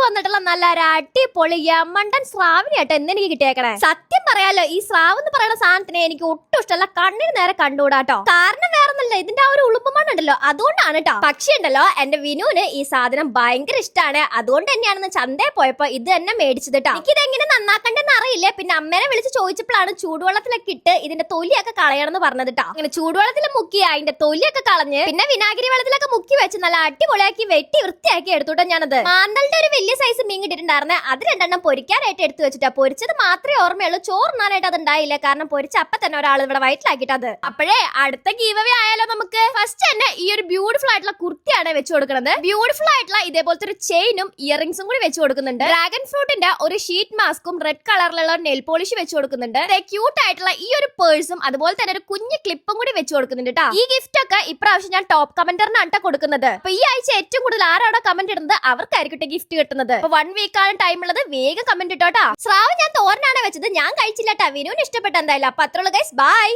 വന്നിട്ടുള്ള നല്ല അടിപൊളി യമണ്ടൻ സ്രാവിനെയാട്ടോ എനിക്ക് കിട്ടിയേക്കണേ. സത്യം പറയാലോ, ഈ സ്രാവ് എന്ന് പറയുന്ന സാധനത്തിനെ എനിക്ക് ഒട്ടും ഇഷ്ടമല്ല, കണ്ണിന് നേരെ കണ്ടുകൂടാട്ടോ. കാരണം വേറൊന്നല്ല, ഇതിന്റെ ആ ഒരു ഉളുപ്പുമണ്ണുണ്ടല്ലോ, അതുകൊണ്ടാണ് കേട്ടോ. പക്ഷേ ഉണ്ടല്ലോ, എന്റെ വിനുവിന് ഈ സാധനം ഭയങ്കര ഇഷ്ടമാണ്. അതുകൊണ്ട് തന്നെയാണെന്ന് ചന്തയിൽ പോയപ്പോ ഇത് തന്നെ മേടിച്ചത് കേട്ടോ. എനിക്ക് ഇതെങ്ങനെ നന്നാക്കണ്ടെന്ന് അറിയില്ല. പിന്നെ അമ്മേനെ വിളിച്ച് ചോദിച്ചപ്പോഴാണ് ചൂടുവെള്ളത്തിലൊക്കെ ഇട്ട് ഇതിന്റെ തൊലിയൊക്കെ കളയണമെന്ന് പറഞ്ഞത് കേട്ടോ. അങ്ങനെ ചൂടുവെള്ളത്തിൽ മുക്കി അതിന്റെ തൊലിയൊക്കെ കളഞ്ഞ് പിന്നെ വിനാഗിരി വെള്ളത്തിലൊക്കെ മുക്കി വെച്ച് നല്ല അടിപൊളിയാക്കി വെട്ടി വൃത്തിയാക്കി എടുത്തോട്ടോ ഞാനത്. മാന്തളിന്റെ ഒരു വലിയ സൈസ് മീൻ കിട്ടിയിട്ടുണ്ടായിരുന്നെ, അത് 2 പൊരിക്കാനായിട്ട് എടുത്തു വെച്ചിട്ടാ. പൊരിച്ചത് മാത്രമേ ഓർമ്മയുള്ളൂ, ചോറിനാനായിട്ട് അത് ഉണ്ടായില്ല. കാരണം പൊരിച്ച അപ്പൊ തന്നെ ഒരാൾ ഇവിടെ വയറ്റിലാക്കിട്ടത്. അപ്പോഴേ അടുത്ത ഗീവ് അവേ ആയാലോ നമുക്ക്. ഫസ്റ്റ് തന്നെ ഈ ഒരു ബ്യൂട്ടിഫുൾ ആയിട്ടുള്ള കുർത്തിയാണ് വെച്ച് കൊടുക്കുന്നത്. ബ്യൂട്ടിഫുൾ ആയിട്ടുള്ള ഇതേപോലത്തെ ഒരു ചെയിനും ഇയറിംഗ്സും കൂടി വെച്ച് കൊടുക്കുന്നുണ്ട്. ഡ്രാഗൺ ഫ്രൂട്ടിന്റെ ഒരു ഷീറ്റ് മാസ്കും റെഡ് കളറിലുള്ള നെയിൽ പോളിഷ് വെച്ച് കൊടുക്കുന്നുണ്ട്. ക്യൂട്ട് ആയിട്ടുള്ള ഈ ഒരു പേഴ്സും അതുപോലെ തന്നെ ഒരു കുഞ്ഞു ക്ലിപ്പും കൂടി വെച്ച് കൊടുക്കുന്നുണ്ട് കേട്ടോ. ഈ ഗിഫ്റ്റ് ഒക്കെ ഇപ്രാവശ്യം ഞാൻ ടോപ്പ് കമന്ററിനാണ് കൊടുക്കുന്നത്. അപ്പൊ ഈ ആഴ്ച ഏറ്റവും കൂടുതൽ ആരാണോ കമന്റ് ഇടുന്നത് അവർക്കായിരിക്കും ഗിഫ്റ്റ് കിട്ടുന്നത്. അപ്പൊ 1 വീക്കാണ് ടൈം ഉള്ളത്, വേഗം കമന്റ് ഇട്ടോട്ടാ. സ്രാവ് ഞാൻ തോരനാണ് വെച്ചത്, ഞാൻ കഴിച്ചില്ല കേട്ടോ. വിനുവിന് ഇഷ്ടപ്പെട്ട എന്തായാലും. അപ്പൊ അത്രയുള്ളൂ ഗൈസ്, ബൈ.